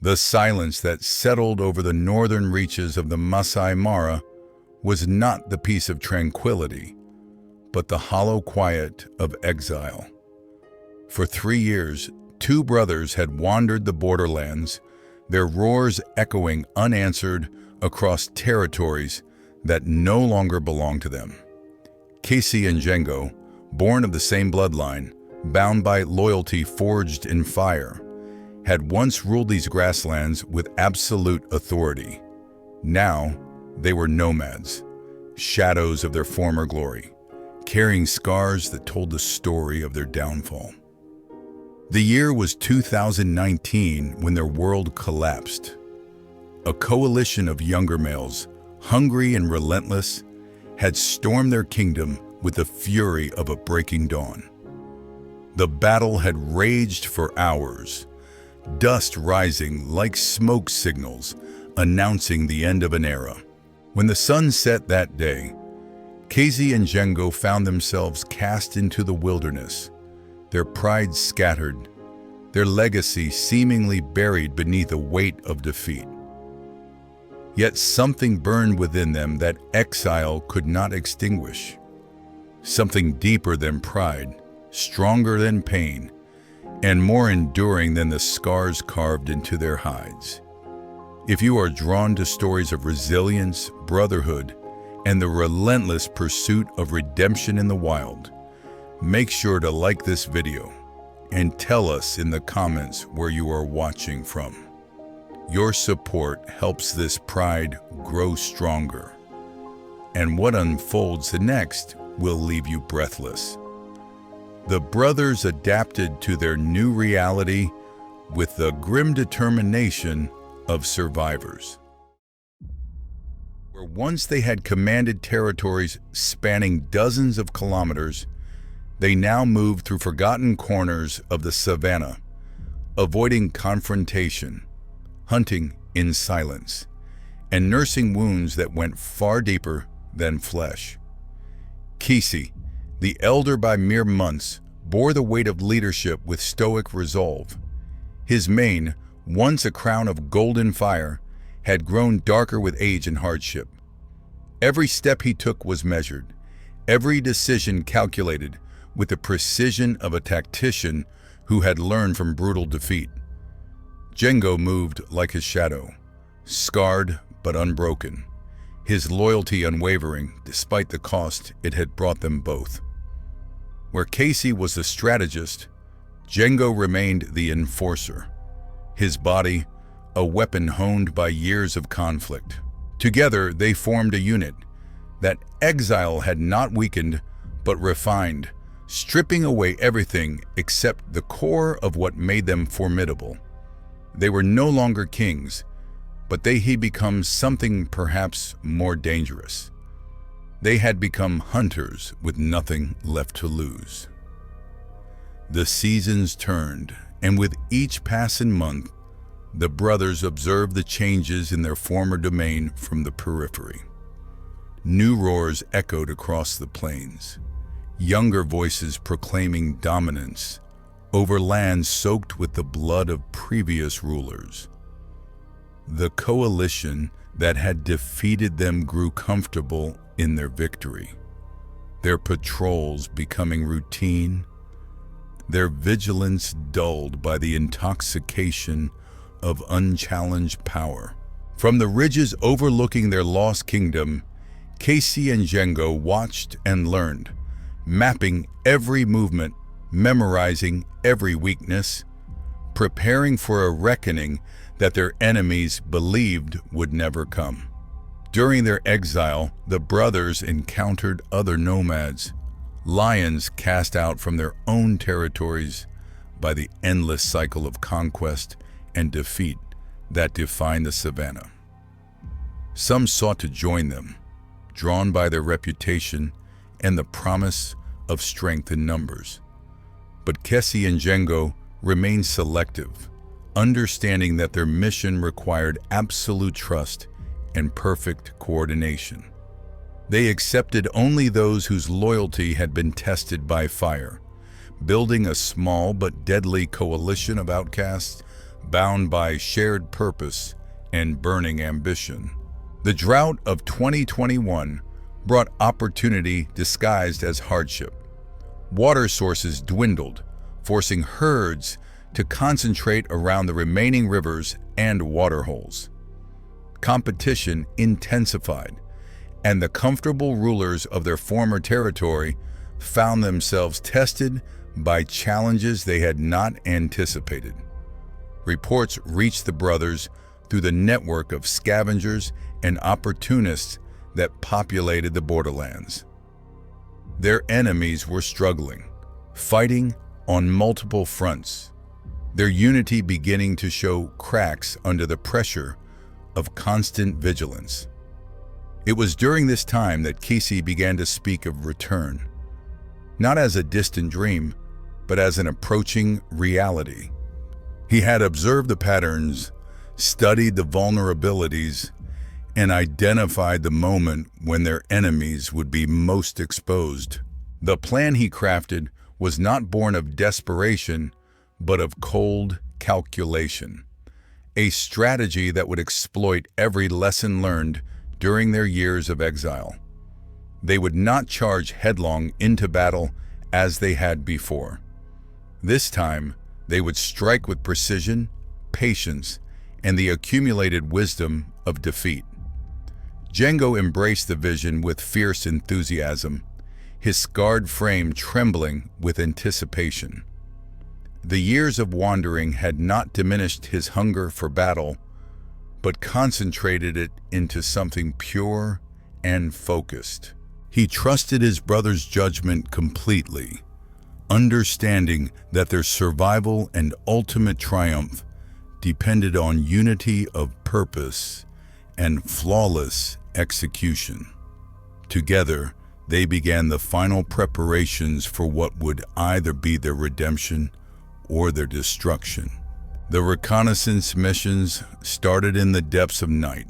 The silence that settled over the northern reaches of the Masai Mara was not the peace of tranquility, but the hollow quiet of exile. For 3 years, two brothers had wandered the borderlands, their roars echoing unanswered across territories that no longer belonged to them. Casey and Django, born of the same bloodline, bound by loyalty forged in fire, had once ruled these grasslands with absolute authority. Now, they were nomads, shadows of their former glory, carrying scars that told the story of their downfall. The year was 2019 when their world collapsed. A coalition of younger males, hungry and relentless, had stormed their kingdom with the fury of a breaking dawn. The battle had raged for hours, dust rising like smoke signals announcing the end of an era. When the sun set that day, Casey and Django found themselves cast into the wilderness, their pride scattered, their legacy seemingly buried beneath a weight of defeat. Yet something burned within them that exile could not extinguish. Something deeper than pride, stronger than pain, and more enduring than the scars carved into their hides. If you are drawn to stories of resilience, brotherhood, and the relentless pursuit of redemption in the wild, make sure to like this video and tell us in the comments where you are watching from. Your support helps this pride grow stronger, and what unfolds next will leave you breathless. The brothers adapted to their new reality with the grim determination of survivors. Where once they had commanded territories spanning dozens of kilometers, they now moved through forgotten corners of the savannah, avoiding confrontation, hunting in silence, and nursing wounds that went far deeper than flesh. Casey, the elder by mere months, bore the weight of leadership with stoic resolve. His mane, once a crown of golden fire, had grown darker with age and hardship. Every step he took was measured, every decision calculated with the precision of a tactician who had learned from brutal defeat. Django moved like his shadow, scarred but unbroken, his loyalty unwavering despite the cost it had brought them both. Where Casey was the strategist, Django remained the enforcer, his body a weapon honed by years of conflict. Together they formed a unit that exile had not weakened but refined, stripping away everything except the core of what made them formidable. They were no longer kings, but they had become something perhaps more dangerous. They had become hunters with nothing left to lose. The seasons turned, and with each passing month, the brothers observed the changes in their former domain from the periphery. New roars echoed across the plains, younger voices proclaiming dominance over lands soaked with the blood of previous rulers. The coalition that had defeated them grew comfortable in their victory, their patrols becoming routine, their vigilance dulled by the intoxication of unchallenged power. From the ridges overlooking their lost kingdom, Casey and Django watched and learned, mapping every movement, memorizing every weakness, preparing for a reckoning that their enemies believed would never come. During their exile, the brothers encountered other nomads, lions cast out from their own territories by the endless cycle of conquest and defeat that defined the savannah. Some sought to join them, drawn by their reputation and the promise of strength in numbers. But Casey and Django remained selective, understanding that their mission required absolute trust and perfect coordination. They accepted only those whose loyalty had been tested by fire, building a small but deadly coalition of outcasts bound by shared purpose and burning ambition. The drought of 2021 brought opportunity disguised as hardship. Water sources dwindled, forcing herds to concentrate around the remaining rivers and waterholes. Competition intensified, and the comfortable rulers of their former territory found themselves tested by challenges they had not anticipated. Reports reached the brothers through the network of scavengers and opportunists that populated the borderlands. Their enemies were struggling, fighting on multiple fronts, their unity beginning to show cracks under the pressure of constant vigilance. It was during this time that Kisi began to speak of return, not as a distant dream, but as an approaching reality. He had observed the patterns, studied the vulnerabilities, and identified the moment when their enemies would be most exposed. The plan he crafted was not born of desperation, but of cold calculation, a strategy that would exploit every lesson learned during their years of exile. They would not charge headlong into battle as they had before. This time, they would strike with precision, patience, and the accumulated wisdom of defeat. Django embraced the vision with fierce enthusiasm, his scarred frame trembling with anticipation. The years of wandering had not diminished his hunger for battle, but concentrated it into something pure and focused. He trusted his brother's judgment completely, understanding that their survival and ultimate triumph depended on unity of purpose and flawless execution. Together, they began the final preparations for what would either be their redemption or their destruction. The reconnaissance missions started in the depths of night,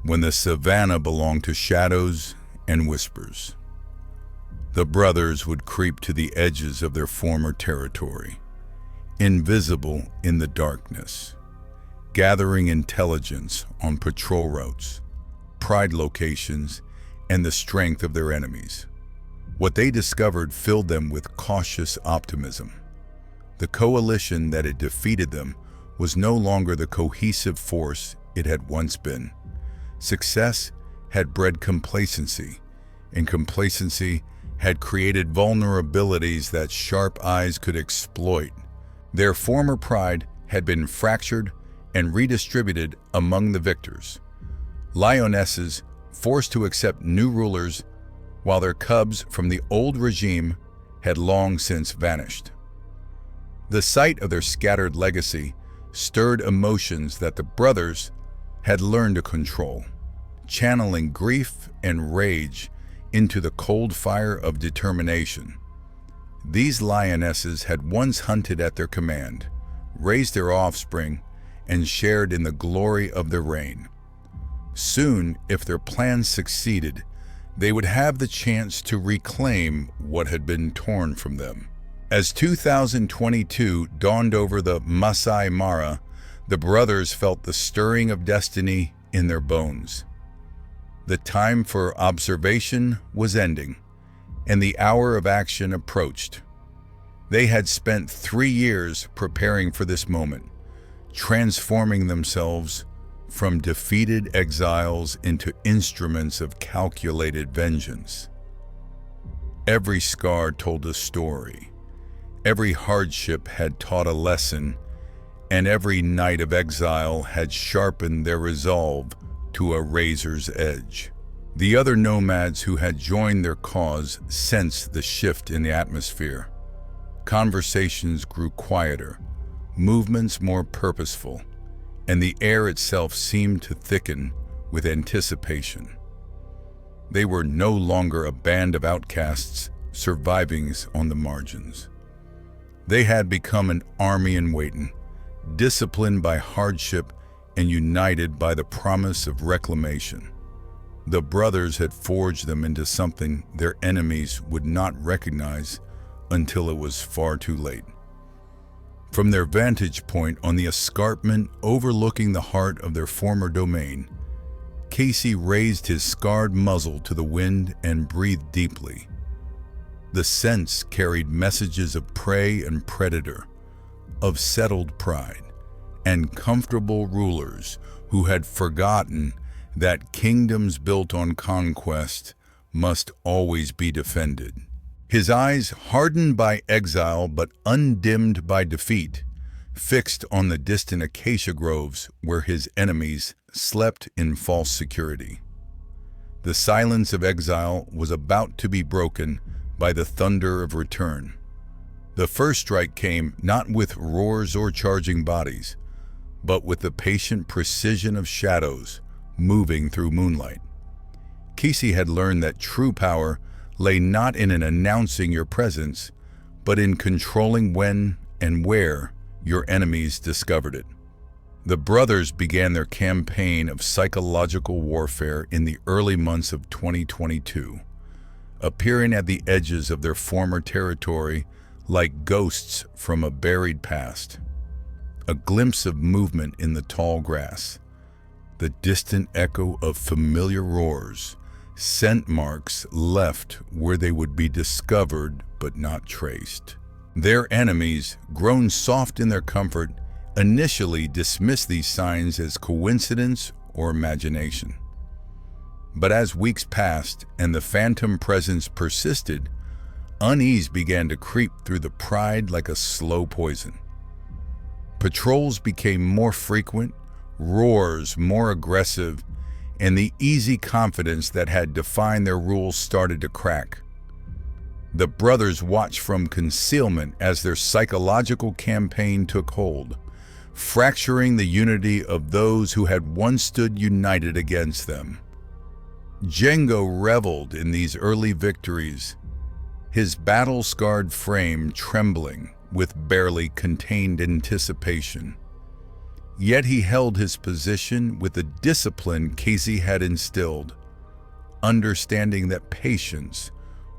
when the savannah belonged to shadows and whispers. The brothers would creep to the edges of their former territory, invisible in the darkness, gathering intelligence on patrol routes, pride locations, and the strength of their enemies. What they discovered filled them with cautious optimism. The coalition that had defeated them was no longer the cohesive force it had once been. Success had bred complacency, and complacency had created vulnerabilities that sharp eyes could exploit. Their former pride had been fractured and redistributed among the victors. Lionesses forced to accept new rulers, while their cubs from the old regime had long since vanished. The sight of their scattered legacy stirred emotions that the brothers had learned to control, channeling grief and rage into the cold fire of determination. These lionesses had once hunted at their command, raised their offspring, and shared in the glory of their reign. Soon, if their plans succeeded, they would have the chance to reclaim what had been torn from them. As 2022 dawned over the Masai Mara, the brothers felt the stirring of destiny in their bones. The time for observation was ending, and the hour of action approached. They had spent 3 years preparing for this moment, transforming themselves from defeated exiles into instruments of calculated vengeance. Every scar told a story. Every hardship had taught a lesson, and every night of exile had sharpened their resolve to a razor's edge. The other nomads who had joined their cause sensed the shift in the atmosphere. Conversations grew quieter, movements more purposeful, and the air itself seemed to thicken with anticipation. They were no longer a band of outcasts surviving on the margins. They had become an army in waiting, disciplined by hardship and united by the promise of reclamation. The brothers had forged them into something their enemies would not recognize until it was far too late. From their vantage point on the escarpment overlooking the heart of their former domain, Casey raised his scarred muzzle to the wind and breathed deeply. The scents carried messages of prey and predator, of settled pride, and comfortable rulers who had forgotten that kingdoms built on conquest must always be defended. His eyes, hardened by exile but undimmed by defeat, fixed on the distant acacia groves where his enemies slept in false security. The silence of exile was about to be broken by the thunder of return. The first strike came not with roars or charging bodies, but with the patient precision of shadows moving through moonlight. Casey had learned that true power lay not in announcing your presence, but in controlling when and where your enemies discovered it. The brothers began their campaign of psychological warfare in the early months of 2022, appearing at the edges of their former territory like ghosts from a buried past. A glimpse of movement in the tall grass, the distant echo of familiar roars, scent marks left where they would be discovered but not traced. Their enemies, grown soft in their comfort, initially dismissed these signs as coincidence or imagination. But as weeks passed and the phantom presence persisted, unease began to creep through the pride like a slow poison. Patrols became more frequent, roars more aggressive, and the easy confidence that had defined their rules started to crack. The brothers watched from concealment as their psychological campaign took hold, fracturing the unity of those who had once stood united against them. Django reveled in these early victories, his battle-scarred frame trembling with barely contained anticipation. Yet he held his position with the discipline Casey had instilled, understanding that patience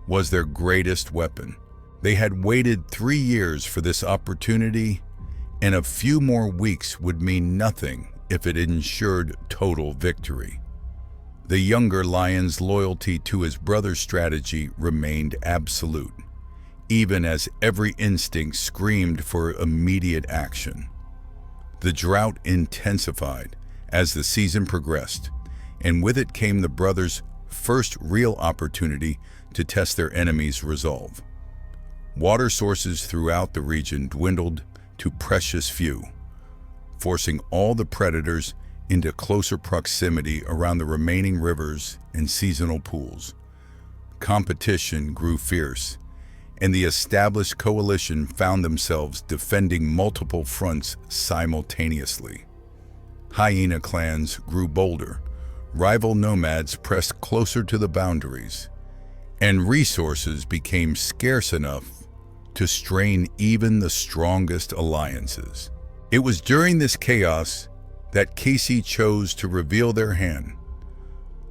was their greatest weapon. They had waited 3 years for this opportunity, and a few more weeks would mean nothing if it ensured total victory. The younger lion's loyalty to his brother's strategy remained absolute, even as every instinct screamed for immediate action. The drought intensified as the season progressed, and with it came the brothers' first real opportunity to test their enemies' resolve. Water sources throughout the region dwindled to precious few, forcing all the predators into closer proximity around the remaining rivers and seasonal pools. Competition grew fierce, and the established coalition found themselves defending multiple fronts simultaneously. Hyena clans grew bolder, rival nomads pressed closer to the boundaries, and resources became scarce enough to strain even the strongest alliances. It was during this chaos that Casey chose to reveal their hand,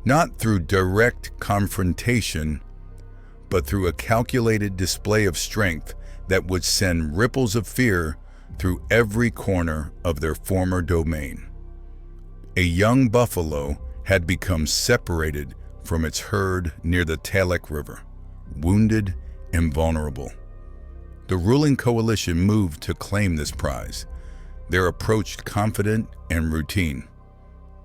not through direct confrontation, but through a calculated display of strength that would send ripples of fear through every corner of their former domain. A young buffalo had become separated from its herd near the Talek River, wounded and vulnerable. The ruling coalition moved to claim this prize, their approach confident and routine.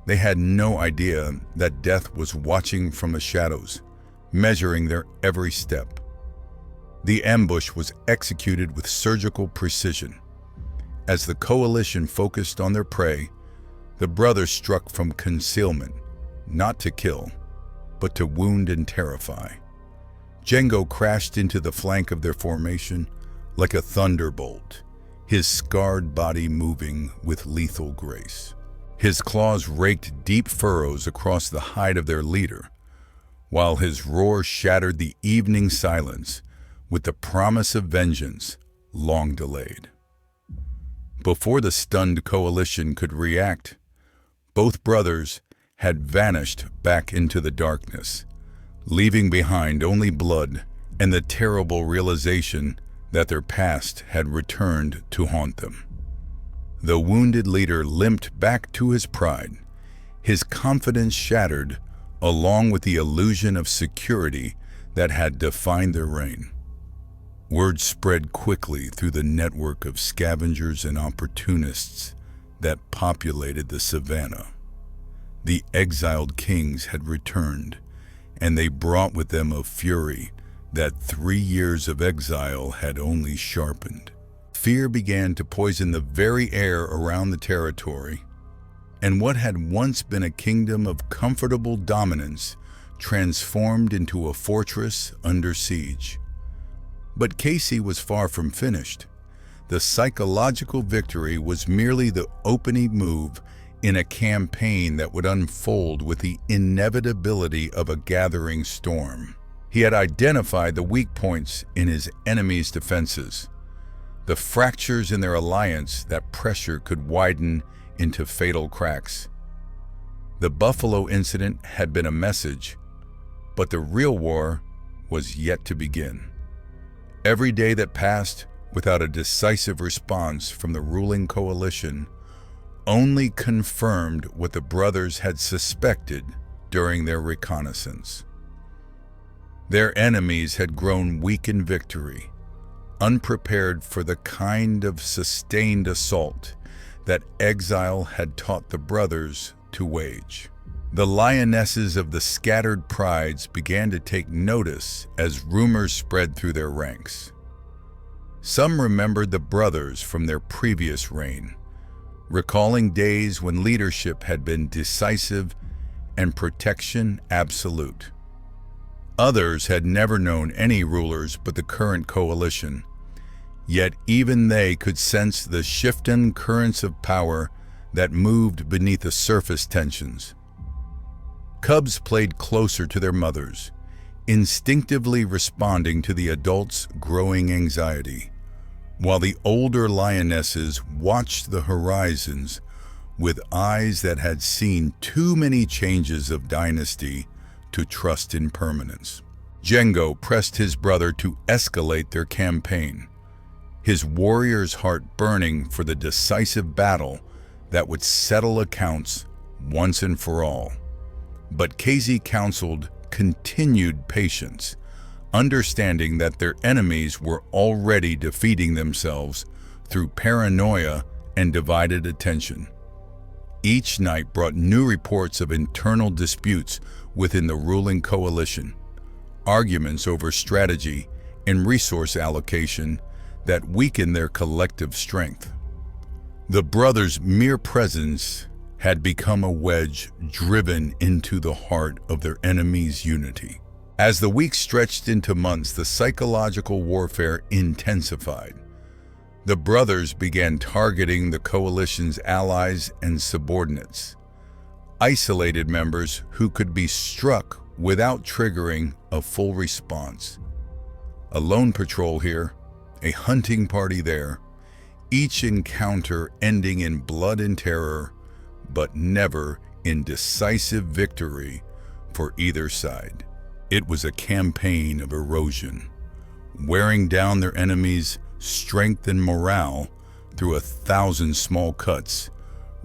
They had no idea that death was watching from the shadows, measuring their every step. The ambush was executed with surgical precision. As the coalition focused on their prey, the brothers struck from concealment, not to kill, but to wound and terrify. Django crashed into the flank of their formation like a thunderbolt, his scarred body moving with lethal grace. His claws raked deep furrows across the hide of their leader, while his roar shattered the evening silence with the promise of vengeance long delayed. Before the stunned coalition could react, both brothers had vanished back into the darkness, leaving behind only blood and the terrible realization that their past had returned to haunt them. The wounded leader limped back to his pride, his confidence shattered, along with the illusion of security that had defined their reign. Word spread quickly through the network of scavengers and opportunists that populated the savannah. The exiled kings had returned, and they brought with them a fury that 3 years of exile had only sharpened. Fear began to poison the very air around the territory, and what had once been a kingdom of comfortable dominance transformed into a fortress under siege. But Casey was far from finished. The psychological victory was merely the opening move in a campaign that would unfold with the inevitability of a gathering storm. He had identified the weak points in his enemy's defenses, the fractures in their alliance that pressure could widen into fatal cracks. The Buffalo incident had been a message, but the real war was yet to begin. Every day that passed without a decisive response from the ruling coalition only confirmed what the brothers had suspected during their reconnaissance. Their enemies had grown weak in victory, unprepared for the kind of sustained assault that exile had taught the brothers to wage. The lionesses of the scattered prides began to take notice as rumors spread through their ranks. Some remembered the brothers from their previous reign, recalling days when leadership had been decisive and protection absolute. Others had never known any rulers but the current coalition, yet even they could sense the shifting currents of power that moved beneath the surface tensions. Cubs played closer to their mothers, instinctively responding to the adults' growing anxiety, while the older lionesses watched the horizons with eyes that had seen too many changes of dynasty to trust in permanence. Django pressed his brother to escalate their campaign, his warrior's heart burning for the decisive battle that would settle accounts once and for all. But Casey counseled continued patience, understanding that their enemies were already defeating themselves through paranoia and divided attention. Each night brought new reports of internal disputes within the ruling coalition, arguments over strategy and resource allocation that weakened their collective strength. The brothers' mere presence had become a wedge driven into the heart of their enemies' unity. As the weeks stretched into months, the psychological warfare intensified. The brothers began targeting the coalition's allies and subordinates, isolated members who could be struck without triggering a full response. A lone patrol here, a hunting party there, each encounter ending in blood and terror, but never in decisive victory for either side. It was a campaign of erosion, wearing down their enemies' strength and morale through 1,000 small cuts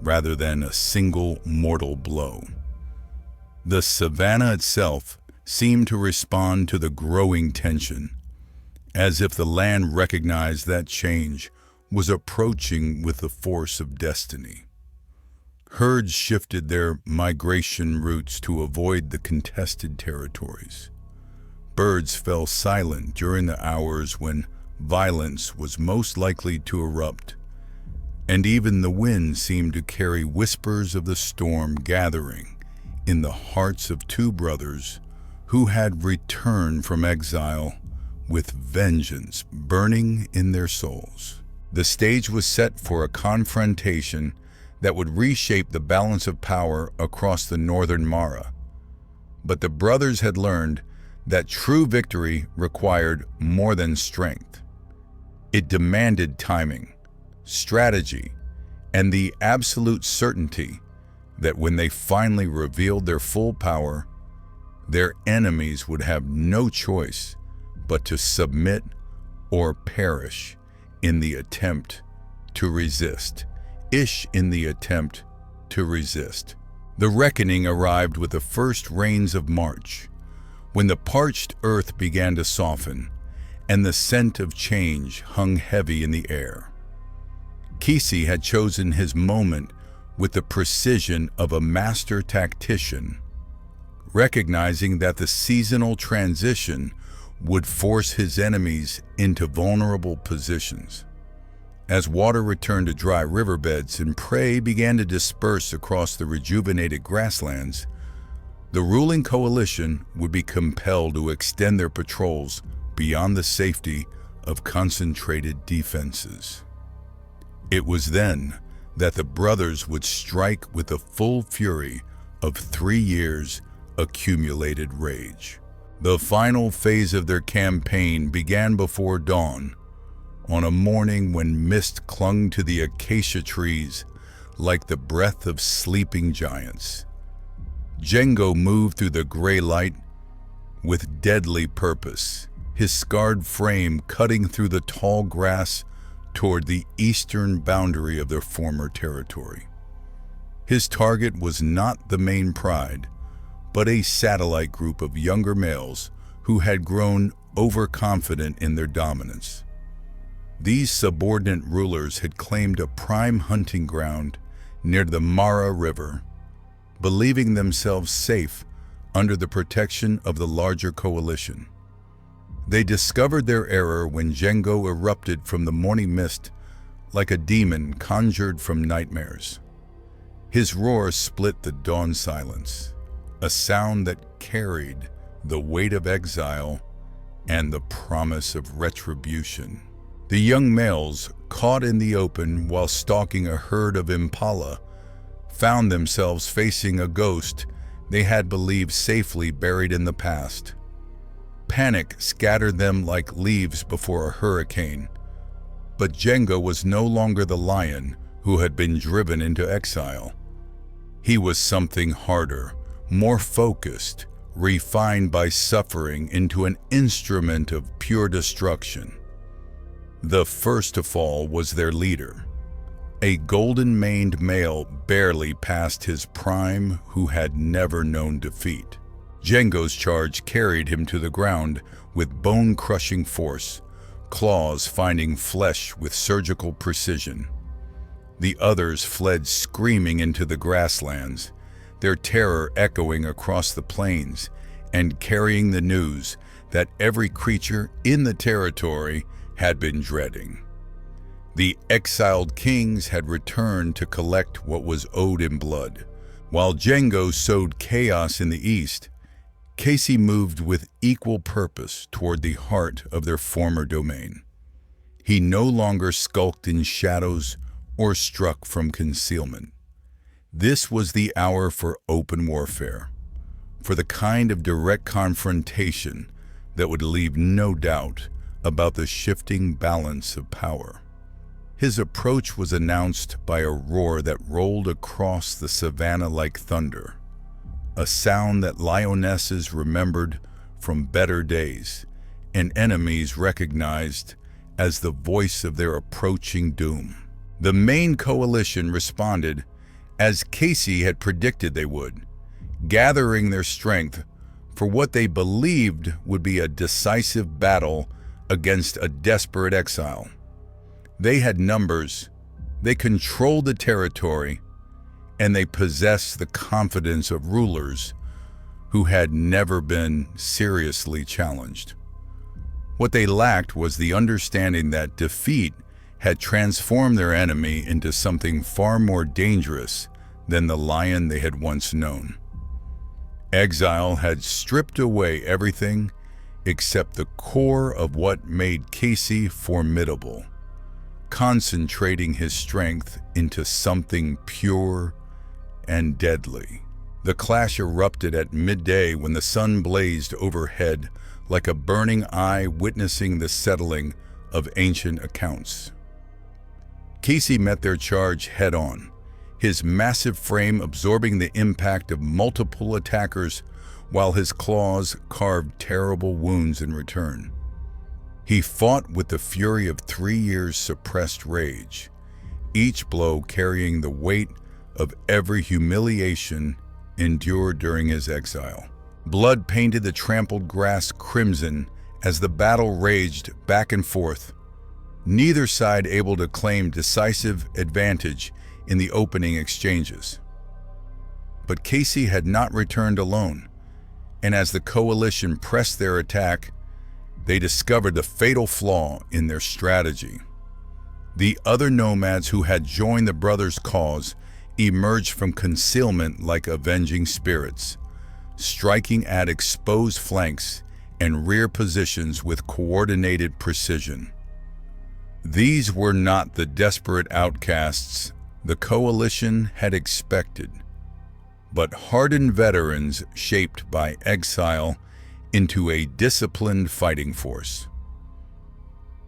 rather than a single mortal blow. The savannah itself seemed to respond to the growing tension, as if the land recognized that change was approaching with the force of destiny. Herds shifted their migration routes to avoid the contested territories. Birds fell silent during the hours when violence was most likely to erupt, and even the wind seemed to carry whispers of the storm gathering in the hearts of two brothers who had returned from exile with vengeance burning in their souls. The stage was set for a confrontation that would reshape the balance of power across the northern Mara. But the brothers had learned that true victory required more than strength. It demanded timing, strategy, and the absolute certainty that when they finally revealed their full power, their enemies would have no choice but to submit or perish in the attempt to resist. Ish in the attempt to resist. The reckoning arrived with the first rains of March, when the parched earth began to soften and the scent of change hung heavy in the air. Kesey had chosen his moment with the precision of a master tactician, recognizing that the seasonal transition would force his enemies into vulnerable positions. As water returned to dry riverbeds and prey began to disperse across the rejuvenated grasslands, the ruling coalition would be compelled to extend their patrols beyond the safety of concentrated defenses. It was then that the brothers would strike with the full fury of 3 years' accumulated rage. The final phase of their campaign began before dawn, on a morning when mist clung to the acacia trees like the breath of sleeping giants. Django moved through the gray light with deadly purpose, his scarred frame cutting through the tall grass toward the eastern boundary of their former territory. His target was not the main pride, but a satellite group of younger males who had grown overconfident in their dominance. These subordinate rulers had claimed a prime hunting ground near the Mara River, believing themselves safe under the protection of the larger coalition. They discovered their error when Django erupted from the morning mist like a demon conjured from nightmares. His roar split the dawn silence, a sound that carried the weight of exile and the promise of retribution. The young males, caught in the open while stalking a herd of impala, found themselves facing a ghost they had believed safely buried in the past. Panic scattered them like leaves before a hurricane, but Django was no longer the lion who had been driven into exile. He was something harder, more focused, refined by suffering into an instrument of pure destruction. The first to fall was their leader, a golden-maned male barely past his prime who had never known defeat. Django's charge carried him to the ground with bone-crushing force, claws finding flesh with surgical precision. The others fled screaming into the grasslands, their terror echoing across the plains and carrying the news that every creature in the territory had been dreading. The exiled kings had returned to collect what was owed in blood. While Django sowed chaos in the east, Kesey moved with equal purpose toward the heart of their former domain. He no longer skulked in shadows or struck from concealment. This was the hour for open warfare, for the kind of direct confrontation that would leave no doubt about the shifting balance of power. His approach was announced by a roar that rolled across the savannah like thunder, a sound that lionesses remembered from better days and enemies recognized as the voice of their approaching doom. The main coalition responded as Kesey had predicted they would, gathering their strength for what they believed would be a decisive battle against a desperate exile. They had numbers, they controlled the territory, and they possessed the confidence of rulers who had never been seriously challenged. What they lacked was the understanding that defeat had transformed their enemy into something far more dangerous than the lion they had once known. Exile had stripped away everything except the core of what made Kesey formidable, concentrating his strength into something pure and deadly. The clash erupted at midday when the sun blazed overhead like a burning eye witnessing the settling of ancient accounts. Kesey met their charge head-on, his massive frame absorbing the impact of multiple attackers while his claws carved terrible wounds in return. He fought with the fury of 3 years' suppressed rage, each blow carrying the weight of every humiliation endured during his exile. Blood painted the trampled grass crimson as the battle raged back and forth, neither side able to claim decisive advantage in the opening exchanges. But Casey had not returned alone, and as the coalition pressed their attack, they discovered the fatal flaw in their strategy. The other nomads who had joined the brothers' cause emerged from concealment like avenging spirits, striking at exposed flanks and rear positions with coordinated precision. These were not the desperate outcasts the coalition had expected, but hardened veterans shaped by exile into a disciplined fighting force.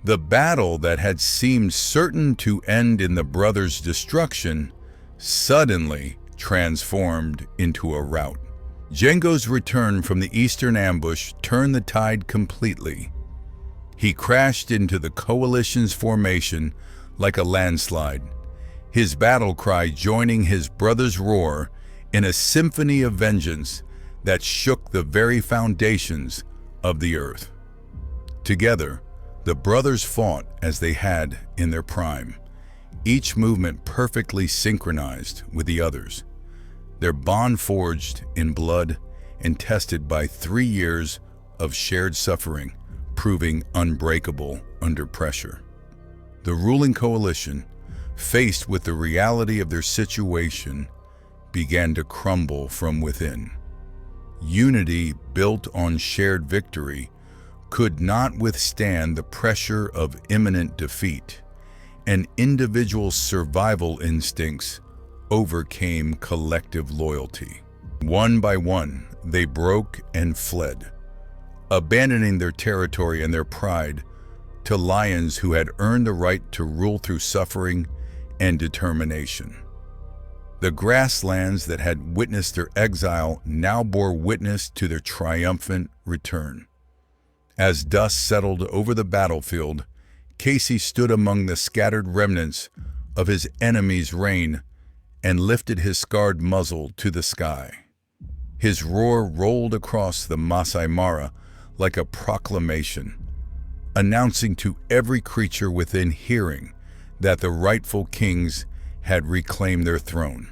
The battle that had seemed certain to end in the brothers' destruction suddenly transformed into a rout. Django's return from the eastern ambush turned the tide completely. He crashed into the coalition's formation like a landslide, his battle cry joining his brother's roar in a symphony of vengeance that shook the very foundations of the earth. Together, the brothers fought as they had in their prime, each movement perfectly synchronized with the others, their bond forged in blood and tested by 3 years of shared suffering, proving unbreakable under pressure. The ruling coalition, faced with the reality of their situation, began to crumble from within. Unity built on shared victory could not withstand the pressure of imminent defeat, and individual survival instincts overcame collective loyalty. One by one, they broke and fled, abandoning their territory and their pride to lions who had earned the right to rule through suffering and determination. The grasslands that had witnessed their exile now bore witness to their triumphant return. As dust settled over the battlefield, Casey stood among the scattered remnants of his enemy's reign and lifted his scarred muzzle to the sky. His roar rolled across the Masai Mara like a proclamation, announcing to every creature within hearing that the rightful kings had reclaimed their throne.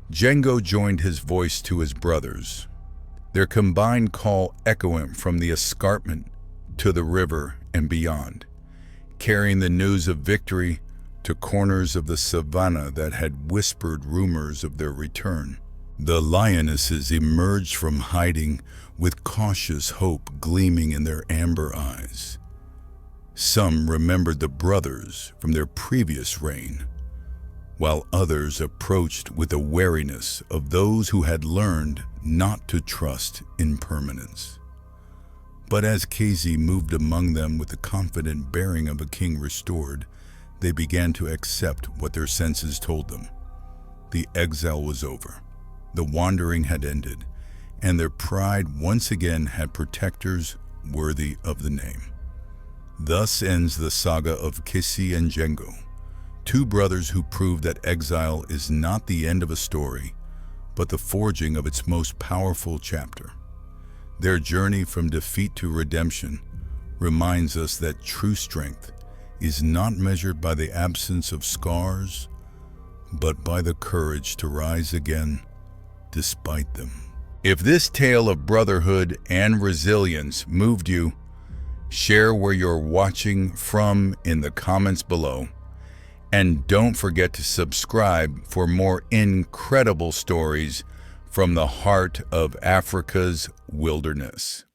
Django joined his voice to his brothers, their combined call echoing from the escarpment to the river and beyond, carrying the news of victory to corners of the savannah that had whispered rumors of their return. The lionesses emerged from hiding with cautious hope gleaming in their amber eyes. Some remembered the brothers from their previous reign, while others approached with the wariness of those who had learned not to trust impermanence. But as Casey moved among them with the confident bearing of a king restored, they began to accept what their senses told them. The exile was over, the wandering had ended, and their pride once again had protectors worthy of the name. Thus ends the saga of Casey and Django, two brothers who prove that exile is not the end of a story, but the forging of its most powerful chapter. Their journey from defeat to redemption reminds us that true strength is not measured by the absence of scars, but by the courage to rise again despite them. If this tale of brotherhood and resilience moved you, share where you're watching from in the comments below. And don't forget to subscribe for more incredible stories from the heart of Africa's wilderness.